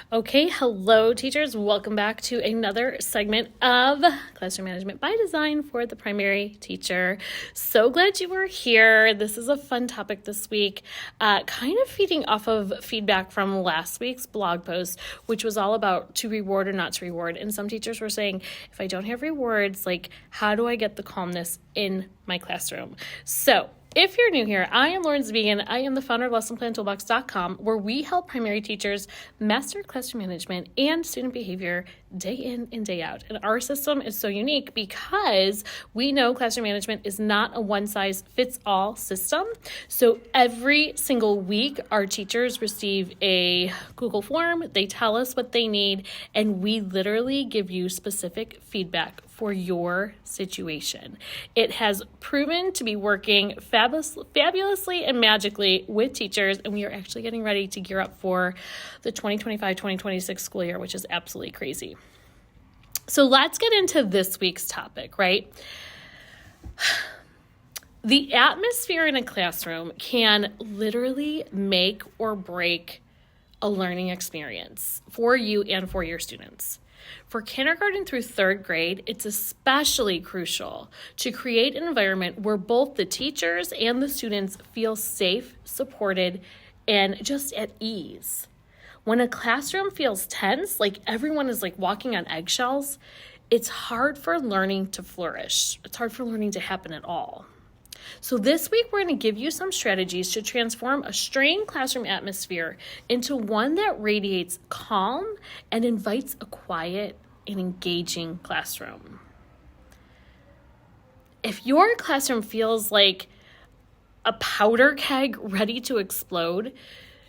Okay, hello teachers. Welcome back to another segment of Classroom Management by Design for the primary teacher. So glad you were here. This is a fun topic this week, kind of feeding off of feedback from last week's blog post, which was all about to reward or not to reward. And some teachers were saying, if I don't have rewards, like how do I get the calmness in my classroom? So if you're new here, I am Lauren Zvigan. I am the founder of LessonPlanToolbox.com, where we help primary teachers master classroom management and student behavior day in and day out. And our system is so unique because we know classroom management is not a one-size-fits-all system. So every single week, our teachers receive a Google form. They tell us what they need, and we literally give you specific feedback for your situation. It has proven to be working fabulously and magically with teachers, and we are actually getting ready to gear up for the 2025-2026 school year, which is absolutely crazy. So let's get into this week's topic, right? The atmosphere in a classroom can literally make or break a learning experience for you and for your students. For kindergarten through third grade, it's especially crucial to create an environment where both the teachers and the students feel safe, supported, and just at ease. When a classroom feels tense, like everyone is like walking on eggshells, it's hard for learning to flourish. It's hard for learning to happen at all. So this week, we're going to give you some strategies to transform a strained classroom atmosphere into one that radiates calm and invites a quiet and engaging classroom. If your classroom feels like a powder keg ready to explode,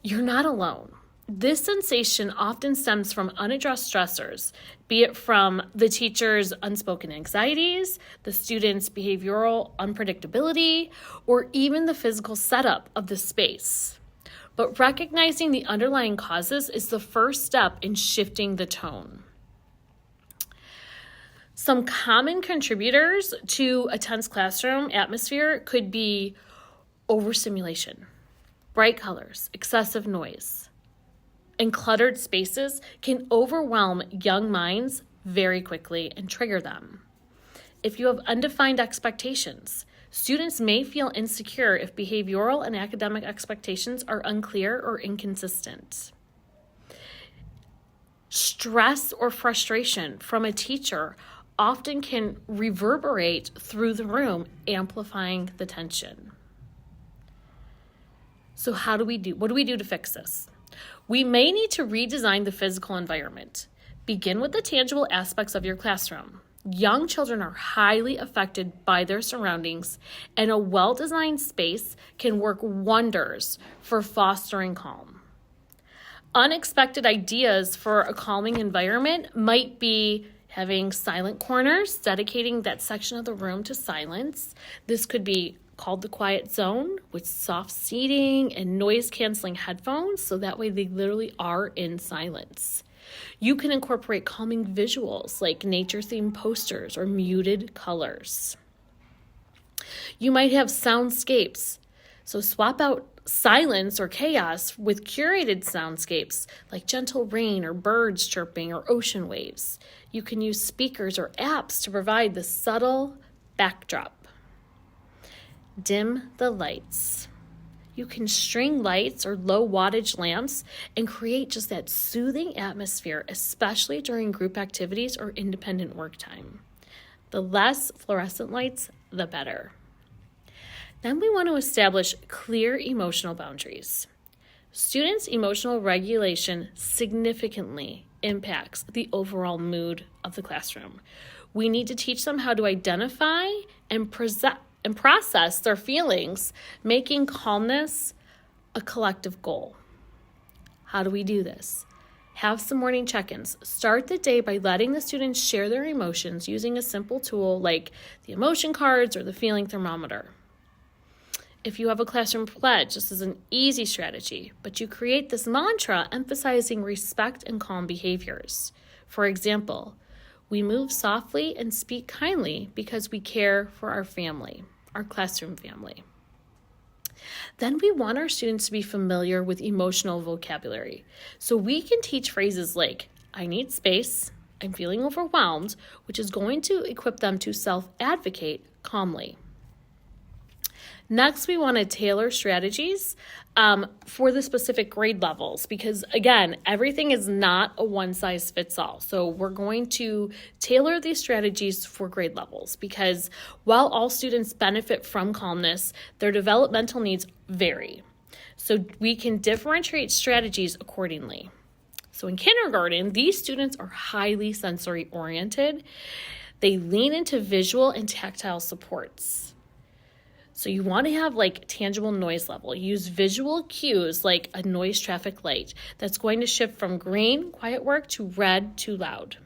you're not alone. This sensation often stems from unaddressed stressors, be it from the teacher's unspoken anxieties, the student's behavioral unpredictability, or even the physical setup of the space. But recognizing the underlying causes is the first step in shifting the tone. Some common contributors to a tense classroom atmosphere could be overstimulation, bright colors, excessive noise, and cluttered spaces can overwhelm young minds very quickly and trigger them. If you have undefined expectations, students may feel insecure if behavioral and academic expectations are unclear or inconsistent. Stress or frustration from a teacher often can reverberate through the room, amplifying the tension. So what do we do to fix this? We may need to redesign the physical environment. Begin with the tangible aspects of your classroom. Young children are highly affected by their surroundings, and a well-designed space can work wonders for fostering calm. Unexpected ideas for a calming environment might be having silent corners, dedicating that section of the room to silence. This could be called the quiet zone, with soft seating and noise-canceling headphones, so that way they literally are in silence. You can incorporate calming visuals like nature-themed posters or muted colors. You might have soundscapes, so swap out silence or chaos with curated soundscapes like gentle rain or birds chirping or ocean waves. You can use speakers or apps to provide the subtle backdrop. Dim the lights. You can string lights or low wattage lamps and create just that soothing atmosphere, especially during group activities or independent work time. The less fluorescent lights, the better. Then we want to establish clear emotional boundaries. Students' emotional regulation significantly impacts the overall mood of the classroom. We need to teach them how to identify and process their feelings, making calmness a collective goal. How do we do this? Have some morning check-ins. Start the day by letting the students share their emotions using a simple tool like the emotion cards or the feeling thermometer. If you have a classroom pledge, this is an easy strategy, but you create this mantra emphasizing respect and calm behaviors. For example, we move softly and speak kindly because we care for our family, our classroom family. Then we want our students to be familiar with emotional vocabulary. So we can teach phrases like, I need space, I'm feeling overwhelmed, which is going to equip them to self-advocate calmly. Next, we want to tailor strategies for the specific grade levels because, again, everything is not a one-size-fits-all. So we're going to tailor these strategies for grade levels because while all students benefit from calmness, their developmental needs vary. So we can differentiate strategies accordingly. So in kindergarten, these students are highly sensory-oriented. They lean into visual and tactile supports. So you want to have like tangible noise level. Use visual cues like a noise traffic light that's going to shift from green, quiet work, to red, too loud.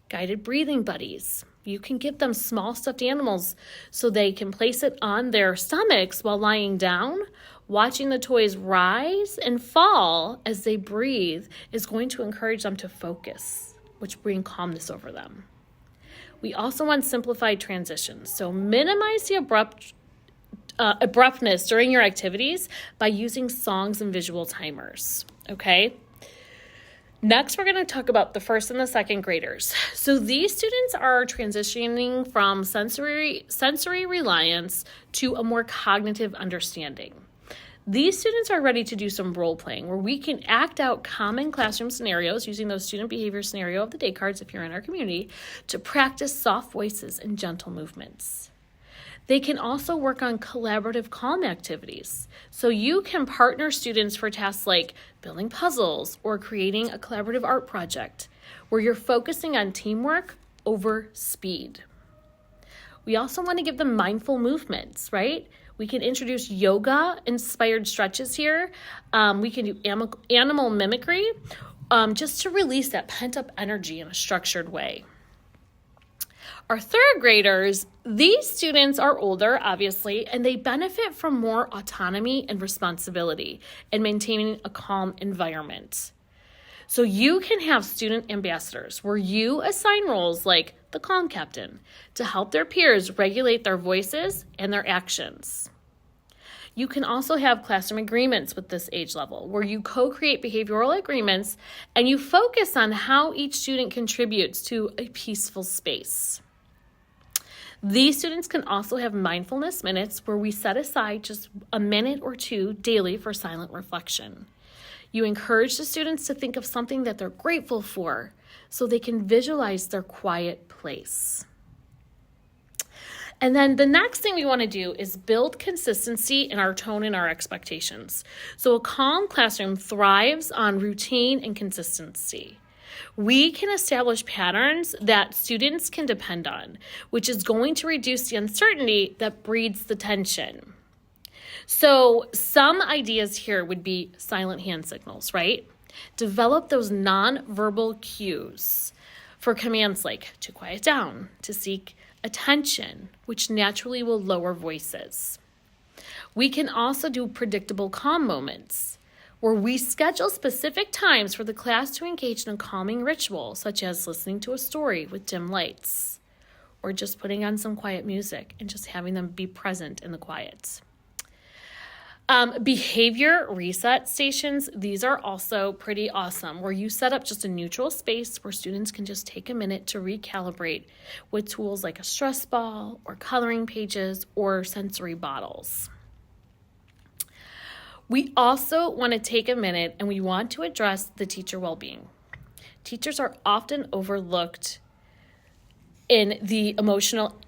Guided breathing buddies. You can give them small stuffed animals so they can place it on their stomachs while lying down. Watching the toys rise and fall as they breathe is going to encourage them to focus, which brings calmness over them. We also want simplified transitions. So minimize the abruptness during your activities by using songs and visual timers, okay? Next, we're going to talk about the first and the second graders. So these students are transitioning from sensory reliance to a more cognitive understanding. These students are ready to do some role playing where we can act out common classroom scenarios using those student behavior scenario of the day cards if you're in our community to practice soft voices and gentle movements. They can also work on collaborative calm activities. So you can partner students for tasks like building puzzles or creating a collaborative art project where you're focusing on teamwork over speed. We also want to give them mindful movements, right? We can introduce yoga-inspired stretches here. We can do animal mimicry just to release that pent-up energy in a structured way. Our third graders, these students are older, obviously, and they benefit from more autonomy and responsibility in maintaining a calm environment. So you can have student ambassadors where you assign roles like the calm captain to help their peers regulate their voices and their actions. You can also have classroom agreements with this age level where you co-create behavioral agreements and you focus on how each student contributes to a peaceful space. These students can also have mindfulness minutes where we set aside just a minute or two daily for silent reflection. You encourage the students to think of something that they're grateful for so they can visualize their quiet place. And then the next thing we want to do is build consistency in our tone and our expectations. So a calm classroom thrives on routine and consistency. We can establish patterns that students can depend on, which is going to reduce the uncertainty that breeds the tension. So some ideas here would be silent hand signals, right? Develop those nonverbal cues for commands like to quiet down, to seek attention, which naturally will lower voices. We can also do predictable calm moments where we schedule specific times for the class to engage in a calming ritual, such as listening to a story with dim lights or just putting on some quiet music and just having them be present in the quiet. Behavior reset stations, these are also pretty awesome, where you set up just a neutral space where students can just take a minute to recalibrate with tools like a stress ball or coloring pages or sensory bottles. We also want to take a minute and we want to address the teacher well-being. Teachers are often overlooked in the emotional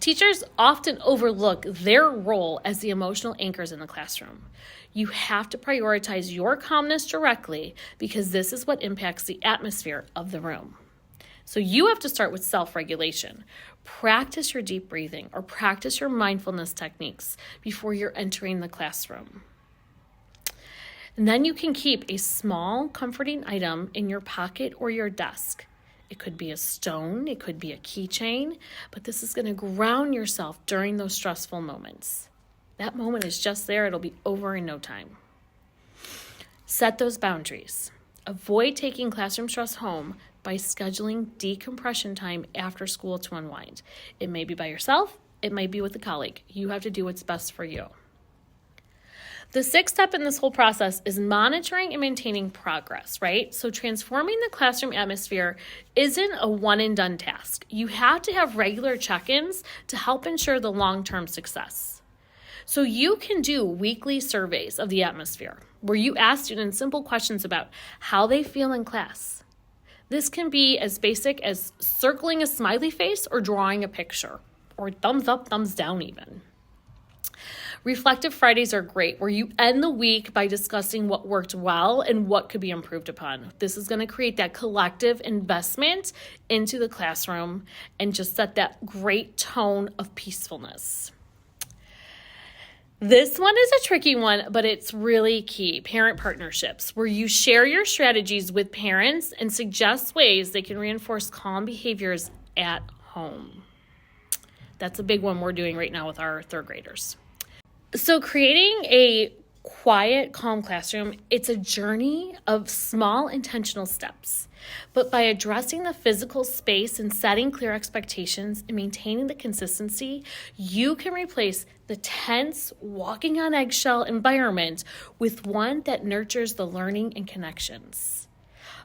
Teachers often overlook their role as the emotional anchors in the classroom. You have to prioritize your calmness directly because this is what impacts the atmosphere of the room. So you have to start with self-regulation. Practice your deep breathing or practice your mindfulness techniques before you're entering the classroom. And then you can keep a small, comforting item in your pocket or your desk. It could be a stone, it could be a keychain, but this is going to ground yourself during those stressful moments. That moment is just there. It'll be over in no time. Set those boundaries. Avoid taking classroom stress home by scheduling decompression time after school to unwind. It may be by yourself. It might be with a colleague. You have to do what's best for you. The sixth step in this whole process is monitoring and maintaining progress, right? So transforming the classroom atmosphere isn't a one and done task. You have to have regular check-ins to help ensure the long-term success. So you can do weekly surveys of the atmosphere where you ask students simple questions about how they feel in class. This can be as basic as circling a smiley face or drawing a picture, or thumbs up, thumbs down even. Reflective Fridays are great, where you end the week by discussing what worked well and what could be improved upon. This is going to create that collective investment into the classroom and just set that great tone of peacefulness. This one is a tricky one, but it's really key. Parent partnerships, where you share your strategies with parents and suggest ways they can reinforce calm behaviors at home. That's a big one we're doing right now with our third graders. So creating a quiet, calm classroom, it's a journey of small intentional steps. But by addressing the physical space and setting clear expectations and maintaining the consistency, you can replace the tense, walking on eggshell environment with one that nurtures the learning and connections.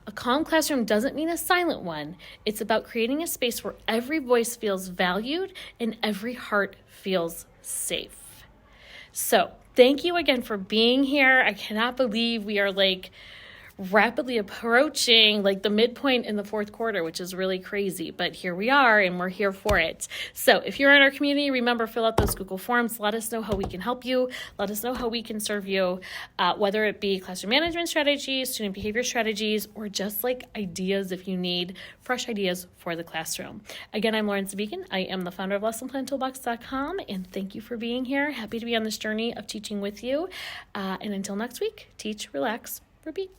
A calm classroom doesn't mean a silent one. It's about creating a space where every voice feels valued and every heart feels safe. So thank you again for being here. I cannot believe we are rapidly approaching the midpoint in the fourth quarter, which is really crazy, but here we are and we're here for it. So if you're in our community, remember, fill out those Google Forms. Let us know how we can help you. Let us know how we can serve you, whether it be classroom management strategies, student behavior strategies, or just ideas if you need fresh ideas for the classroom. Again, I'm Lauren Zabigan. I am the founder of LessonPlanToolbox.com, and thank you for being here. Happy to be on this journey of teaching with you. And until next week, teach, relax, repeat.